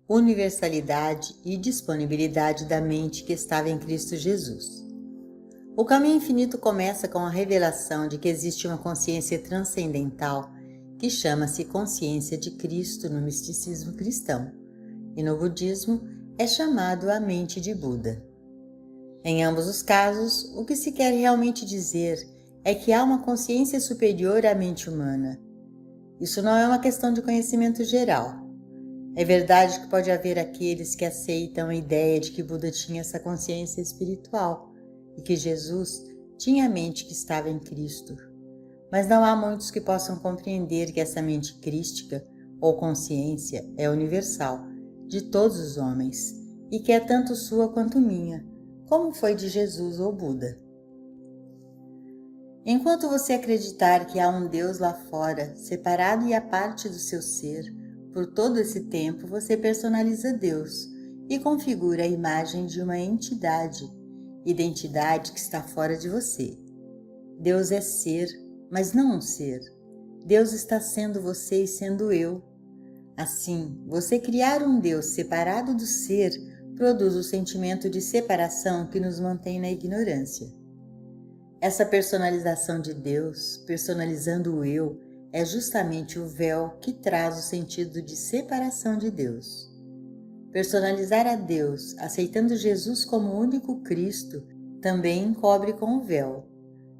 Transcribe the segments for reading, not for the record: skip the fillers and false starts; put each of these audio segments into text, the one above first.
universalidade e disponibilidade da mente que estava em Cristo Jesus. O caminho infinito começa com a revelação de que existe uma consciência transcendental que chama-se consciência de Cristo no misticismo cristão, e no budismo é chamado a mente de Buda. Em ambos os casos, o que se quer realmente dizer é que há uma consciência superior à mente humana. Isso não é uma questão de conhecimento geral. É verdade que pode haver aqueles que aceitam a ideia de que Buda tinha essa consciência espiritual e que Jesus tinha a mente que estava em Cristo. Mas não há muitos que possam compreender que essa mente crística ou consciência é universal, de todos os homens, e que é tanto sua quanto minha, como foi de Jesus ou Buda. Enquanto você acreditar que há um Deus lá fora, separado e à parte do seu ser, por todo esse tempo você personaliza Deus e configura a imagem de uma entidade, identidade que está fora de você. Deus é ser, mas não um ser. Deus está sendo você e sendo eu. Assim, você criar um Deus separado do ser produz o sentimento de separação que nos mantém na ignorância. Essa personalização de Deus, personalizando o eu, é justamente o véu que traz o sentido de separação de Deus. Personalizar a Deus, aceitando Jesus como o único Cristo, também encobre com o véu.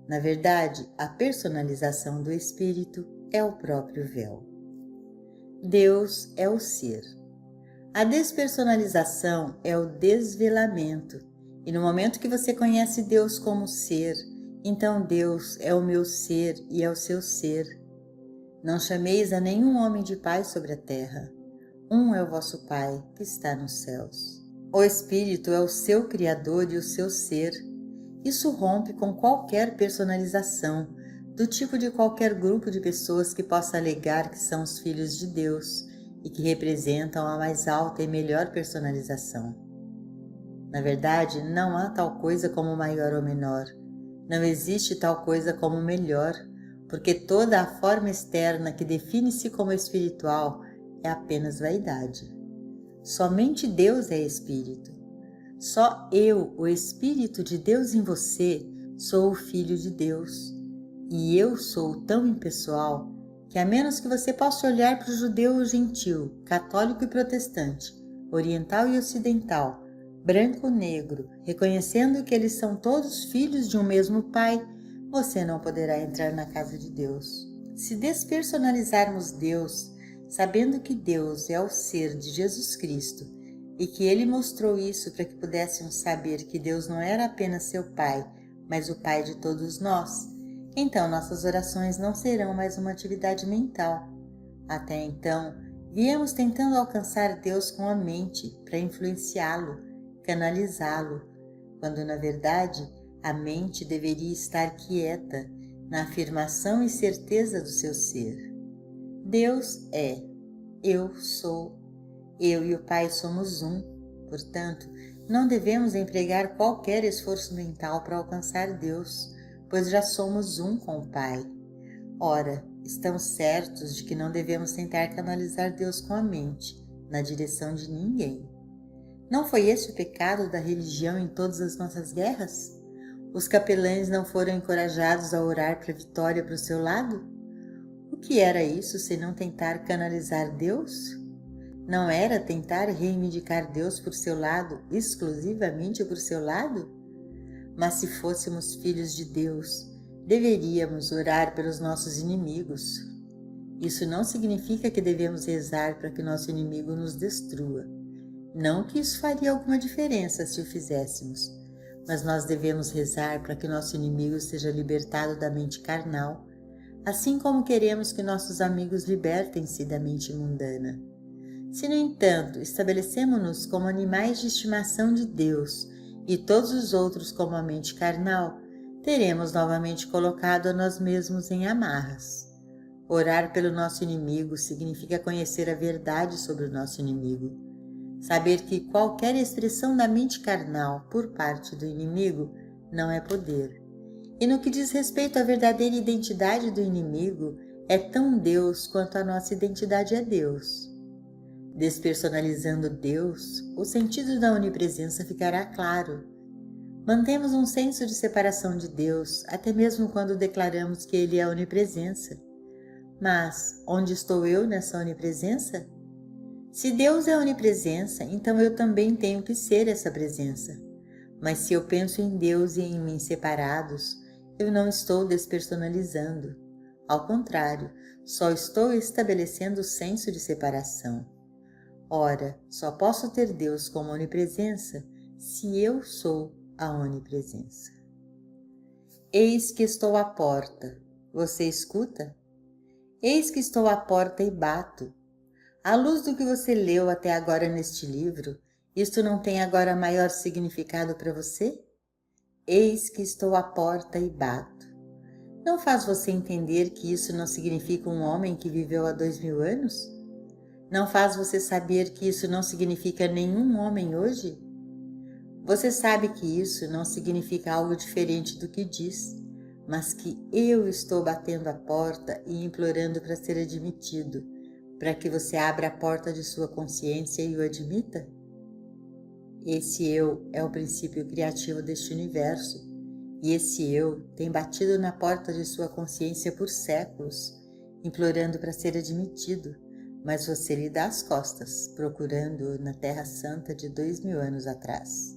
Na verdade, a personalização do Espírito é o próprio véu. Deus é o ser. A despersonalização é o desvelamento, e no momento que você conhece Deus como ser, então Deus é o meu ser e é o seu ser. Não chameis a nenhum homem de pai sobre a terra. Um é o vosso Pai, que está nos céus. O Espírito é o seu Criador e o seu ser. Isso rompe com qualquer personalização, do tipo de qualquer grupo de pessoas que possa alegar que são os filhos de Deus e que representam a mais alta e melhor personalização. Na verdade, não há tal coisa como maior ou menor. Não existe tal coisa como melhor, porque toda a forma externa que define-se como espiritual é apenas vaidade. Somente Deus é Espírito. Só eu, o Espírito de Deus em você, sou o Filho de Deus. E eu sou tão impessoal que, a menos que você possa olhar para o judeu ou gentil, católico e protestante, oriental e ocidental, branco ou negro, reconhecendo que eles são todos filhos de um mesmo Pai, você não poderá entrar na casa de Deus. Se despersonalizarmos Deus, sabendo que Deus é o ser de Jesus Cristo e que Ele mostrou isso para que pudéssemos saber que Deus não era apenas seu Pai, mas o Pai de todos nós, então nossas orações não serão mais uma atividade mental. Até então, viemos tentando alcançar Deus com a mente para influenciá-lo, canalizá-lo, quando na verdade a mente deveria estar quieta na afirmação e certeza do seu ser. Deus é, eu sou, eu e o Pai somos um, portanto, não devemos empregar qualquer esforço mental para alcançar Deus, pois já somos um com o Pai. Ora, estamos certos de que não devemos tentar canalizar Deus com a mente, na direção de ninguém. Não foi esse o pecado da religião em todas as nossas guerras? Os capelães não foram encorajados a orar para a vitória para o seu lado? O que era isso senão tentar canalizar Deus? Não era tentar reivindicar Deus por seu lado, exclusivamente por seu lado? Mas se fôssemos filhos de Deus, deveríamos orar pelos nossos inimigos. Isso não significa que devemos rezar para que nosso inimigo nos destrua. Não que isso faria alguma diferença se o fizéssemos, mas nós devemos rezar para que nosso inimigo seja libertado da mente carnal, assim como queremos que nossos amigos libertem-se da mente mundana. Se, no entanto, estabelecemos-nos como animais de estimação de Deus e todos os outros como a mente carnal, teremos novamente colocado a nós mesmos em amarras. Orar pelo nosso inimigo significa conhecer a verdade sobre o nosso inimigo. Saber que qualquer expressão da mente carnal por parte do inimigo não é poder. E no que diz respeito à verdadeira identidade do inimigo, é tão Deus quanto a nossa identidade é Deus. Despersonalizando Deus, o sentido da onipresença ficará claro. Mantemos um senso de separação de Deus, até mesmo quando declaramos que Ele é a onipresença. Mas onde estou eu nessa onipresença? Se Deus é a onipresença, então eu também tenho que ser essa presença. Mas se eu penso em Deus e em mim separados, eu não estou despersonalizando. Ao contrário, só estou estabelecendo o senso de separação. Ora, só posso ter Deus como onipresença se eu sou a onipresença. Eis que estou à porta. Você escuta? Eis que estou à porta e bato. À luz do que você leu até agora neste livro, isto não tem agora maior significado para você? Eis que estou à porta e bato. Não faz você entender que isso não significa um homem que viveu há 2000 anos? Não faz você saber que isso não significa nenhum homem hoje? Você sabe que isso não significa algo diferente do que diz, mas que eu estou batendo a porta e implorando para ser admitido, para que você abra a porta de sua consciência e o admita? Esse eu é o princípio criativo deste universo, e esse eu tem batido na porta de sua consciência por séculos, implorando para ser admitido, mas você lhe dá as costas, procurando-o na Terra Santa de 2000 anos atrás.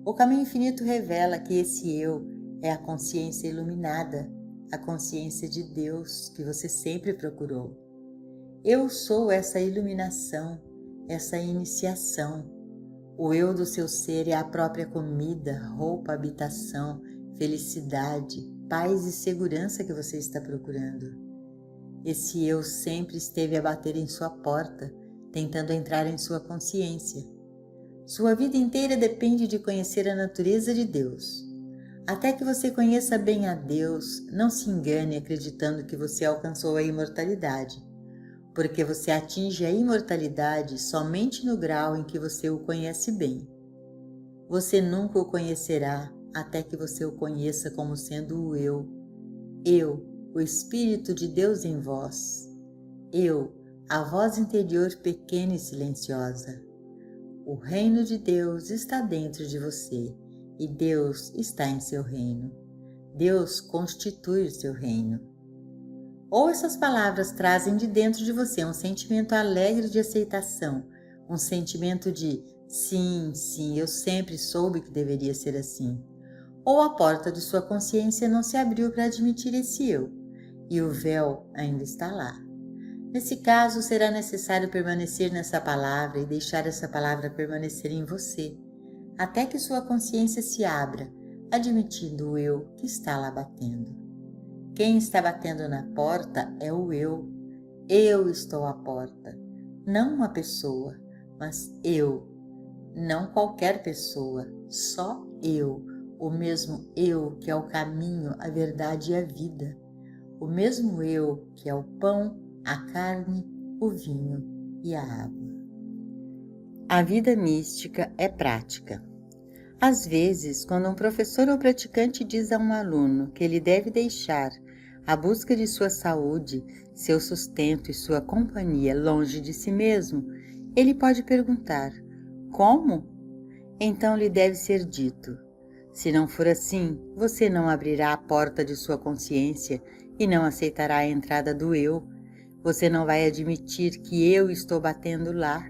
O caminho infinito revela que esse eu é a consciência iluminada, a consciência de Deus que você sempre procurou. Eu sou essa iluminação, essa iniciação. O eu do seu ser é a própria comida, roupa, habitação, felicidade, paz e segurança que você está procurando. Esse eu sempre esteve a bater em sua porta, tentando entrar em sua consciência. Sua vida inteira depende de conhecer a natureza de Deus. Até que você conheça bem a Deus, não se engane acreditando que você alcançou a imortalidade, porque você atinge a imortalidade somente no grau em que você o conhece bem. Você nunca o conhecerá até que você o conheça como sendo o eu, o Espírito de Deus em vós, a voz interior pequena e silenciosa. O reino de Deus está dentro de você e Deus está em seu reino. Deus constitui o seu reino. Ou essas palavras trazem de dentro de você um sentimento alegre de aceitação, um sentimento de sim, eu sempre soube que deveria ser assim. Ou a porta de sua consciência não se abriu para admitir esse eu, e o véu ainda está lá. Nesse caso, será necessário permanecer nessa palavra e deixar essa palavra permanecer em você, até que sua consciência se abra, admitindo o eu que está lá batendo. Quem está batendo na porta é o eu. Eu estou à porta. Não uma pessoa, mas eu. Não qualquer pessoa, só eu. O mesmo eu que é o caminho, a verdade e a vida. O mesmo eu que é o pão, a carne, o vinho e a água. A vida mística é prática. Às vezes, quando um professor ou praticante diz a um aluno que ele deve deixar a busca de sua saúde, seu sustento e sua companhia longe de si mesmo, ele pode perguntar: como? Então lhe deve ser dito: se não for assim, você não abrirá a porta de sua consciência e não aceitará a entrada do eu. Você não vai admitir que eu estou batendo lá.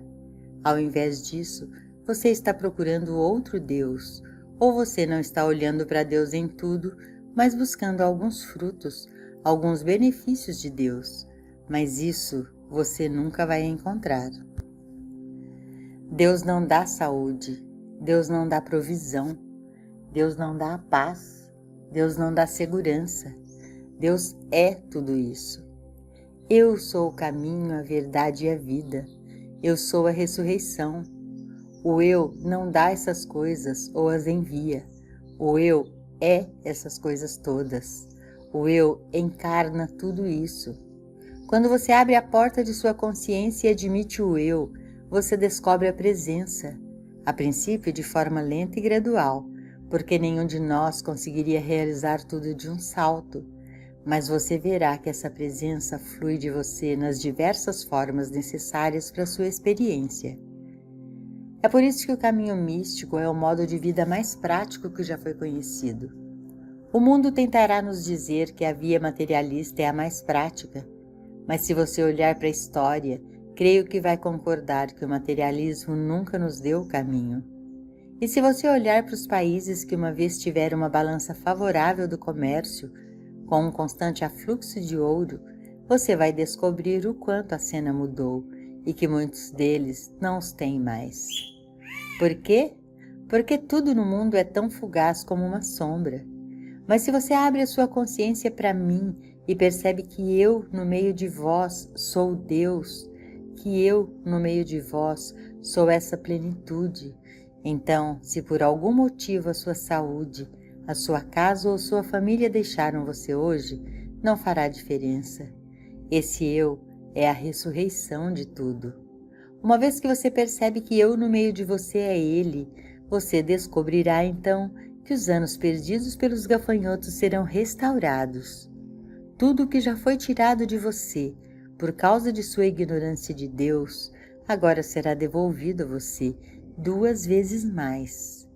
Ao invés disso, você está procurando outro Deus, ou você não está olhando para Deus em tudo, mas buscando alguns frutos, alguns benefícios de Deus. Mas isso você nunca vai encontrar. Deus não dá saúde, Deus não dá provisão, Deus não dá a paz, Deus não dá segurança. Deus é tudo isso. Eu sou o caminho, a verdade e a vida. Eu sou a ressurreição. O eu não dá essas coisas ou as envia. O eu é essas coisas todas. O eu encarna tudo isso. Quando você abre a porta de sua consciência e admite o eu, você descobre a presença, a princípio de forma lenta e gradual, porque nenhum de nós conseguiria realizar tudo de um salto. mas você verá que essa presença flui de você nas diversas formas necessárias para a sua experiência. É por isso que o caminho místico é o modo de vida mais prático que já foi conhecido. O mundo tentará nos dizer que a via materialista é a mais prática, mas se você olhar para a história, creio que vai concordar que o materialismo nunca nos deu o caminho. E se você olhar para os países que uma vez tiveram uma balança favorável do comércio, com um constante afluxo de ouro, você vai descobrir o quanto a cena mudou e que muitos deles não os têm mais. Por quê? Porque tudo no mundo é tão fugaz como uma sombra. Mas se você abre a sua consciência para mim e percebe que eu, no meio de vós, sou Deus, que eu, no meio de vós, sou essa plenitude, então, se por algum motivo a sua saúde, a sua casa ou sua família deixaram você hoje, não fará diferença. Esse eu é a ressurreição de tudo. Uma vez que você percebe que eu no meio de você é Ele, você descobrirá então que os anos perdidos pelos gafanhotos serão restaurados. Tudo o que já foi tirado de você, por causa de sua ignorância de Deus, agora será devolvido a você 2 vezes mais.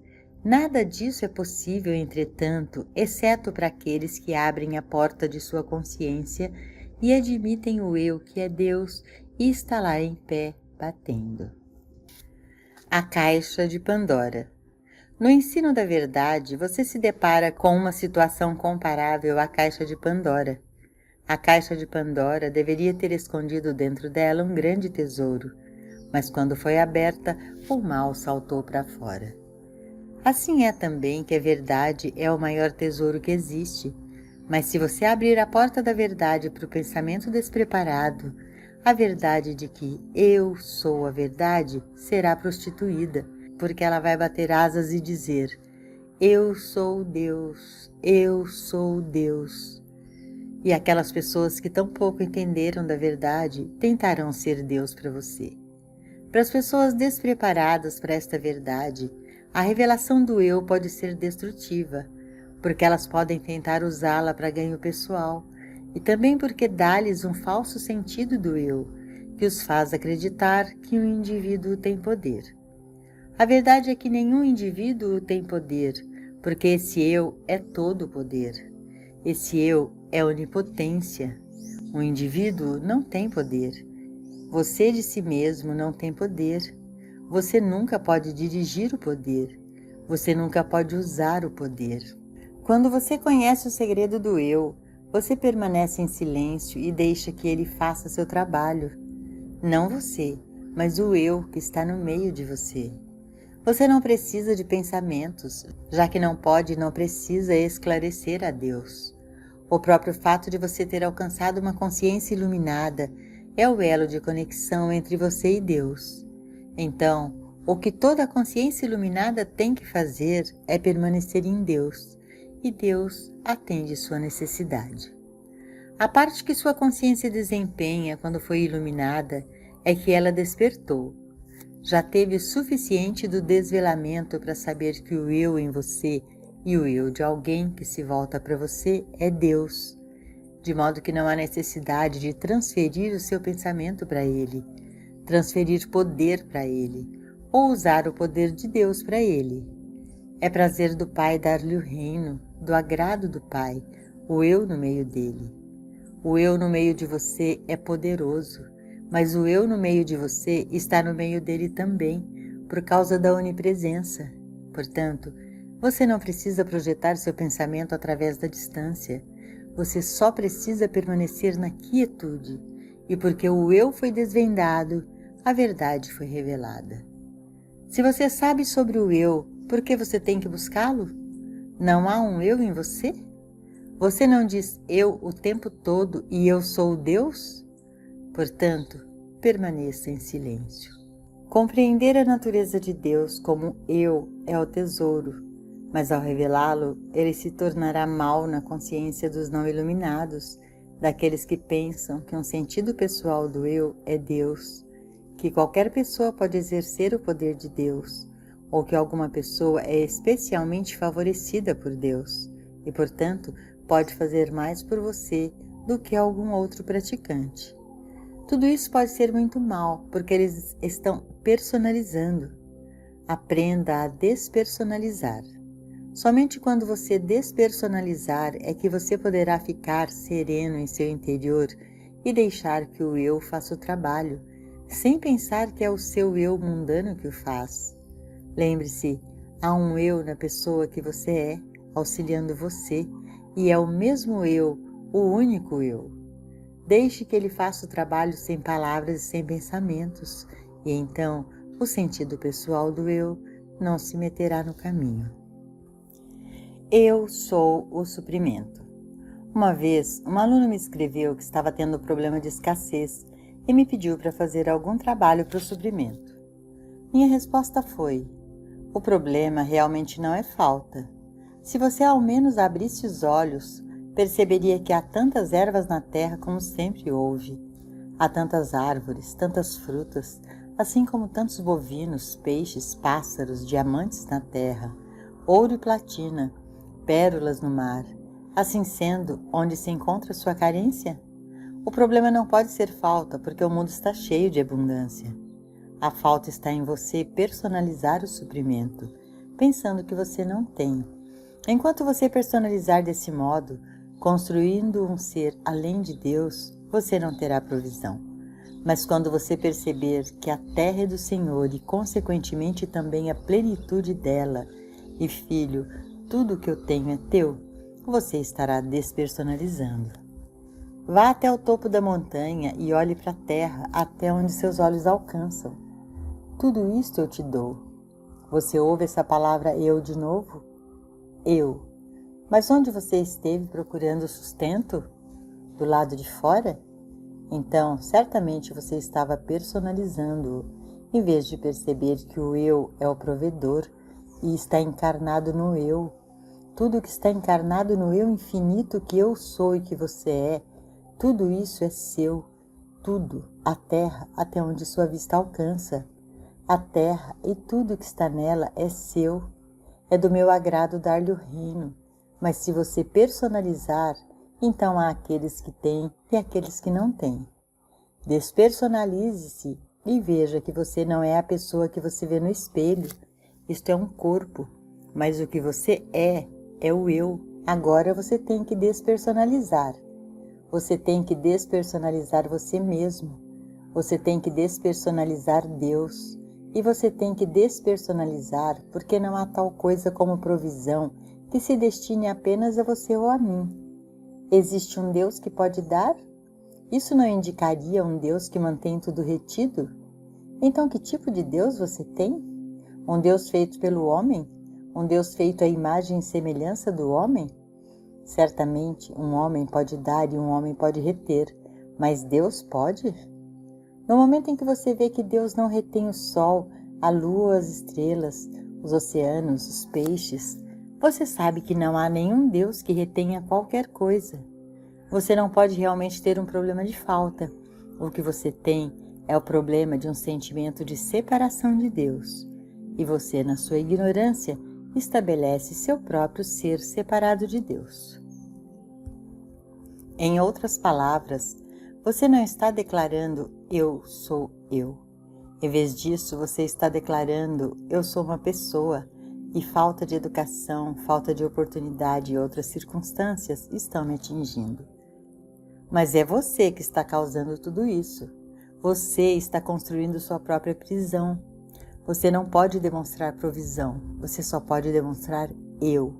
Nada disso é possível, entretanto, exceto para aqueles que abrem a porta de sua consciência e admitem o eu que é Deus e está lá em pé, batendo. A Caixa de Pandora. No ensino da verdade, você se depara com uma situação comparável à Caixa de Pandora. A Caixa de Pandora deveria ter escondido dentro dela um grande tesouro, mas quando foi aberta, o mal saltou para fora. Assim é também que a verdade é o maior tesouro que existe, mas se você abrir a porta da verdade para o pensamento despreparado, a verdade de que eu sou a verdade será prostituída, porque ela vai bater asas e dizer: eu sou Deus, eu sou Deus. E aquelas pessoas que tão pouco entenderam da verdade tentarão ser Deus para você. Para as pessoas despreparadas para esta verdade, a revelação do eu pode ser destrutiva, porque elas podem tentar usá-la para ganho pessoal, e também porque dá-lhes um falso sentido do eu, que os faz acreditar que um indivíduo tem poder. A verdade é que nenhum indivíduo tem poder, porque esse eu é todo poder. Esse eu é onipotência. Um indivíduo não tem poder. Você de si mesmo não tem poder. Você nunca pode dirigir o poder. Você nunca pode usar o poder. Quando você conhece o segredo do eu, você permanece em silêncio e deixa que ele faça seu trabalho. Não você, mas o eu que está no meio de você. Você não precisa de pensamentos, já que não pode e não precisa esclarecer a Deus. O próprio fato de você ter alcançado uma consciência iluminada é o elo de conexão entre você e Deus. Então, o que toda consciência iluminada tem que fazer é permanecer em Deus, e Deus atende sua necessidade. A parte que sua consciência desempenha quando foi iluminada é que ela despertou. Já teve o suficiente do desvelamento para saber que o eu em você e o eu de alguém que se volta para você é Deus, de modo que não há necessidade de transferir o seu pensamento para ele, transferir poder para ele, ou usar o poder de Deus para ele. É prazer do Pai dar-lhe o reino, do agrado do Pai, o eu no meio dele. O eu no meio de você é poderoso, mas o eu no meio de você está no meio dele também, por causa da onipresença. Portanto, você não precisa projetar seu pensamento através da distância. Você só precisa permanecer na quietude, e porque o eu foi desvendado, a verdade foi revelada. Se você sabe sobre o eu, por que você tem que buscá-lo? Não há um eu em você? Você não diz eu o tempo todo e eu sou Deus? Portanto, permaneça em silêncio. Compreender a natureza de Deus como eu é o tesouro, mas ao revelá-lo, ele se tornará mal na consciência dos não iluminados, daqueles que pensam que um sentido pessoal do eu é Deus, que qualquer pessoa pode exercer o poder de Deus, ou que alguma pessoa é especialmente favorecida por Deus, e, portanto, pode fazer mais por você do que algum outro praticante. Tudo isso pode ser muito mal, porque eles estão personalizando. Aprenda a despersonalizar. Somente quando você despersonalizar é que você poderá ficar sereno em seu interior e deixar que o eu faça o trabalho, sem pensar que é o seu eu mundano que o faz. Lembre-se, há um eu na pessoa que você é, auxiliando você, e é o mesmo eu, o único eu. Deixe que ele faça o trabalho sem palavras e sem pensamentos, e então o sentido pessoal do eu não se meterá no caminho. Eu sou o suprimento. Uma vez, uma aluna me escreveu que estava tendo problema de escassez e me pediu para fazer algum trabalho para o suprimento. Minha resposta foi: o problema realmente não é falta. Se você ao menos abrisse os olhos, perceberia que há tantas ervas na terra como sempre houve. Há tantas árvores, tantas frutas, assim como tantos bovinos, peixes, pássaros, diamantes na terra, ouro e platina, pérolas no mar. Assim sendo, onde se encontra sua carência? O problema não pode ser falta, porque o mundo está cheio de abundância. A falta está em você personalizar o suprimento, pensando que você não tem. Enquanto você personalizar desse modo, construindo um ser além de Deus, você não terá provisão. Mas quando você perceber que a terra é do Senhor e, consequentemente, também a plenitude dela, e filho, tudo o que eu tenho é teu, você estará despersonalizando. Vá até o topo da montanha e olhe para a terra até onde seus olhos alcançam. Tudo isto eu te dou. Você ouve essa palavra eu de novo? Eu. Mas onde você esteve procurando sustento? Do lado de fora? Então, certamente você estava personalizando-o, em vez de perceber que o eu é o provedor e está encarnado no eu. Tudo que está encarnado no eu infinito que eu sou e que você é, tudo isso é seu. Tudo, a terra até onde sua vista alcança. A terra e tudo que está nela é seu. É do meu agrado dar-lhe o reino. Mas se você personalizar, então há aqueles que têm e aqueles que não têm. Despersonalize-se e veja que você não é a pessoa que você vê no espelho. Isto é um corpo, mas o que você é o eu. Agora você tem que despersonalizar. Você tem que despersonalizar você mesmo. Você tem que despersonalizar Deus. E você tem que despersonalizar porque não há tal coisa como provisão que se destine apenas a você ou a mim. Existe um Deus que pode dar? Isso não indicaria um Deus que mantém tudo retido? Então que tipo de Deus você tem? Um Deus feito pelo homem? Um Deus feito à imagem e semelhança do homem? Certamente um homem pode dar e um homem pode reter, mas Deus pode? No momento em que você vê que Deus não retém o sol, a lua, as estrelas, os oceanos, os peixes, você sabe que não há nenhum Deus que retenha qualquer coisa. Você não pode realmente ter um problema de falta. O que você tem é o problema de um sentimento de separação de Deus. E você, na sua ignorância, estabelece seu próprio ser separado de Deus. Em outras palavras, você não está declarando eu sou eu. Em vez disso, você está declarando eu sou uma pessoa, e falta de educação, falta de oportunidade e outras circunstâncias estão me atingindo. Mas é você que está causando tudo isso. Você está construindo sua própria prisão. Você não pode demonstrar provisão, você só pode demonstrar eu.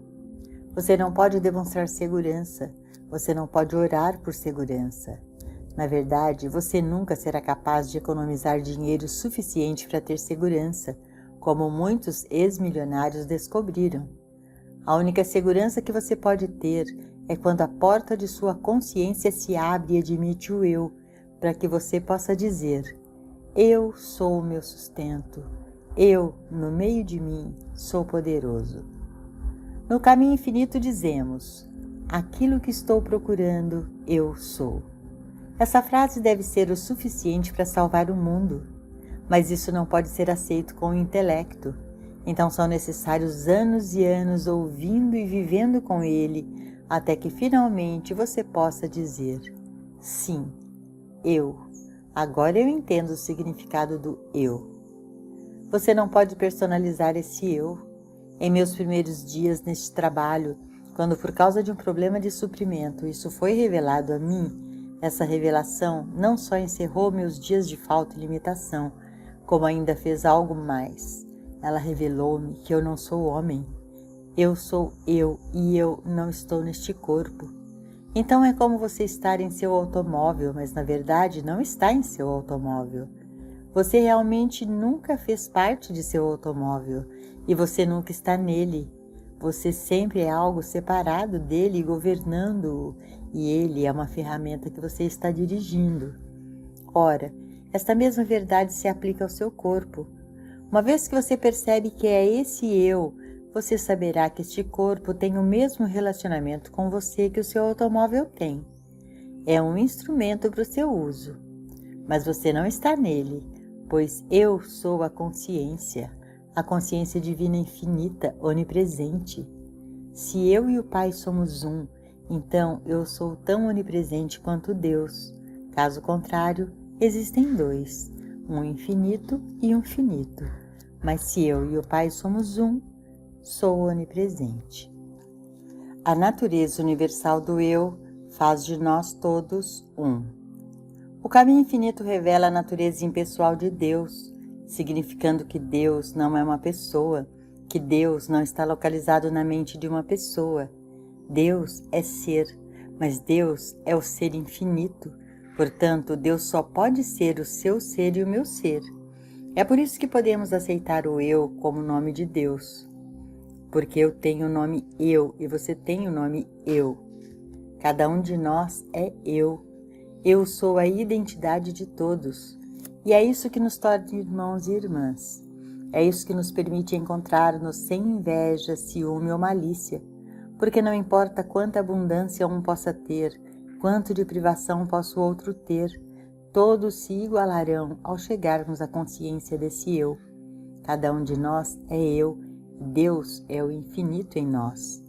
Você não pode demonstrar segurança, você não pode orar por segurança. Na verdade, você nunca será capaz de economizar dinheiro suficiente para ter segurança, como muitos ex-milionários descobriram. A única segurança que você pode ter é quando a porta de sua consciência se abre e admite o eu, para que você possa dizer: eu sou o meu sustento. Eu, no meio de mim, sou poderoso. No caminho infinito dizemos: aquilo que estou procurando, eu sou. Essa frase deve ser o suficiente para salvar o mundo, mas isso não pode ser aceito com o intelecto. Então são necessários anos e anos ouvindo e vivendo com ele, até que finalmente você possa dizer: sim, eu. Agora eu entendo o significado do eu. Você não pode personalizar esse eu. Em meus primeiros dias neste trabalho, quando por causa de um problema de suprimento isso foi revelado a mim, essa revelação não só encerrou meus dias de falta e limitação, como ainda fez algo mais. Ela revelou-me que eu não sou homem. Eu sou eu e eu não estou neste corpo. Então é como você estar em seu automóvel, mas na verdade não está em seu automóvel. Você realmente nunca fez parte de seu automóvel e você nunca está nele. Você sempre é algo separado dele, governando-o, e ele é uma ferramenta que você está dirigindo. Ora, esta mesma verdade se aplica ao seu corpo. Uma vez que você percebe que é esse eu, você saberá que este corpo tem o mesmo relacionamento com você que o seu automóvel tem. É um instrumento para o seu uso, mas você não está nele, pois eu sou a consciência divina infinita, onipresente. Se eu e o Pai somos um, então eu sou tão onipresente quanto Deus. Caso contrário, existem dois, um infinito e um finito. Mas se eu e o Pai somos um, sou onipresente. A natureza universal do eu faz de nós todos um. O caminho infinito revela a natureza impessoal de Deus, significando que Deus não é uma pessoa, que Deus não está localizado na mente de uma pessoa. Deus é ser, mas Deus é o ser infinito. Portanto, Deus só pode ser o seu ser e o meu ser. É por isso que podemos aceitar o eu como nome de Deus. Porque eu tenho o nome eu e você tem o nome eu. Cada um de nós é eu. Eu sou a identidade de todos. E é isso que nos torna irmãos e irmãs. É isso que nos permite encontrar-nos sem inveja, ciúme ou malícia. Porque não importa quanta abundância um possa ter, quanto de privação possa o outro ter, todos se igualarão ao chegarmos à consciência desse eu. Cada um de nós é eu, e Deus é o infinito em nós.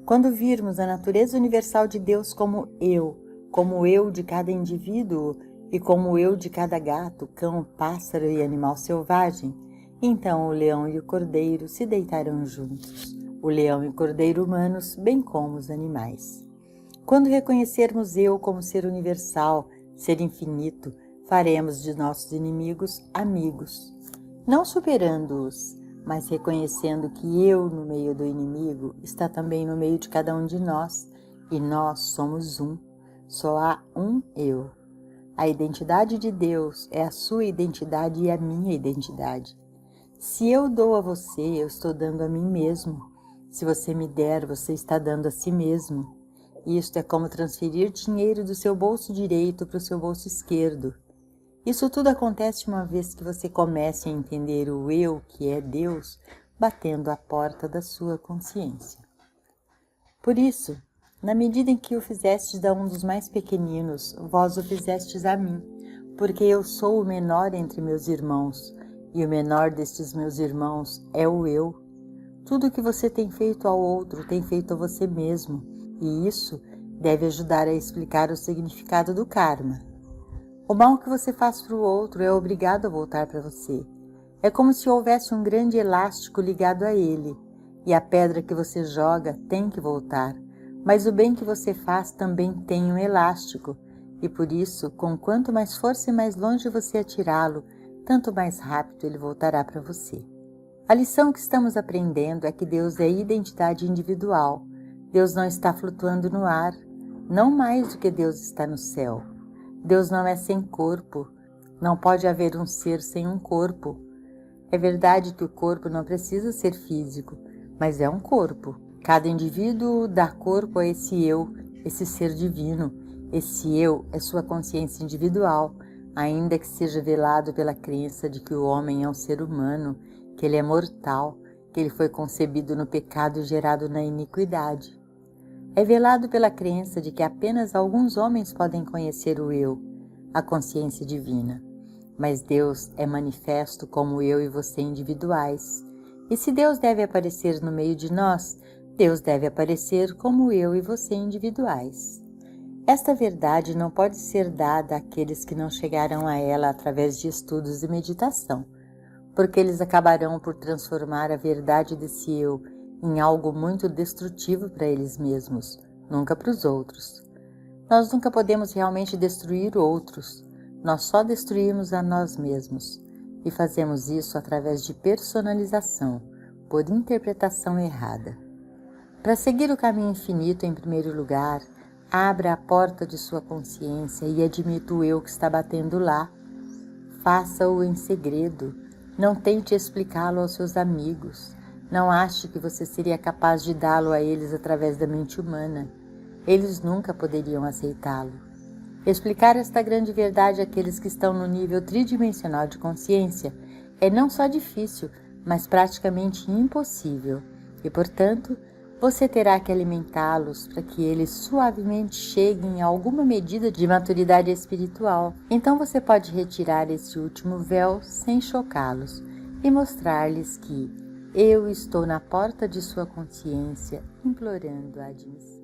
Quando virmos a natureza universal de Deus como eu de cada indivíduo e como o eu de cada gato, cão, pássaro e animal selvagem, então o leão e o cordeiro se deitarão juntos, o leão e o cordeiro humanos, bem como os animais. Quando reconhecermos eu como ser universal, ser infinito, faremos de nossos inimigos amigos, não superando-os, mas reconhecendo que eu no meio do inimigo está também no meio de cada um de nós, e nós somos um. Só há um eu. A identidade de Deus é a sua identidade e a minha identidade. Se eu dou a você, eu estou dando a mim mesmo. Se você me der, você está dando a si mesmo. Isto é como transferir dinheiro do seu bolso direito para o seu bolso esquerdo. Isso tudo acontece uma vez que você comece a entender o eu, que é Deus, batendo à porta da sua consciência. Por isso, na medida em que o fizestes a um dos mais pequeninos, vós o fizestes a mim, porque eu sou o menor entre meus irmãos, e o menor destes meus irmãos é o eu. Tudo o que você tem feito ao outro tem feito a você mesmo, e isso deve ajudar a explicar o significado do karma. O mal que você faz para o outro é obrigado a voltar para você. É como se houvesse um grande elástico ligado a ele, e a pedra que você joga tem que voltar. Mas o bem que você faz também tem um elástico, e por isso, com quanto mais força e mais longe você atirá-lo, tanto mais rápido ele voltará para você. A lição que estamos aprendendo é que Deus é identidade individual. Deus não está flutuando no ar, não mais do que Deus está no céu. Deus não é sem corpo, não pode haver um ser sem um corpo. É verdade que o corpo não precisa ser físico, mas é um corpo. Cada indivíduo dá corpo a esse eu, esse ser divino. Esse eu é sua consciência individual, ainda que seja velado pela crença de que o homem é um ser humano, que ele é mortal, que ele foi concebido no pecado e gerado na iniquidade. É velado pela crença de que apenas alguns homens podem conhecer o eu, a consciência divina. Mas Deus é manifesto como eu e você individuais. E se Deus deve aparecer no meio de nós, Deus deve aparecer como eu e você individuais. Esta verdade não pode ser dada àqueles que não chegaram a ela através de estudos e meditação, porque eles acabarão por transformar a verdade desse eu em algo muito destrutivo para eles mesmos, nunca para os outros. Nós nunca podemos realmente destruir outros, nós só destruímos a nós mesmos, e fazemos isso através de personalização, por interpretação errada. Para seguir o caminho infinito, em primeiro lugar, abra a porta de sua consciência e admita o eu que está batendo lá. Faça-o em segredo, não tente explicá-lo aos seus amigos, não ache que você seria capaz de dá-lo a eles através da mente humana. Eles nunca poderiam aceitá-lo. Explicar esta grande verdade àqueles que estão no nível tridimensional de consciência é não só difícil, mas praticamente impossível, e, portanto, você terá que alimentá-los para que eles suavemente cheguem a alguma medida de maturidade espiritual. Então você pode retirar esse último véu sem chocá-los e mostrar-lhes que eu estou na porta de sua consciência implorando a admissão.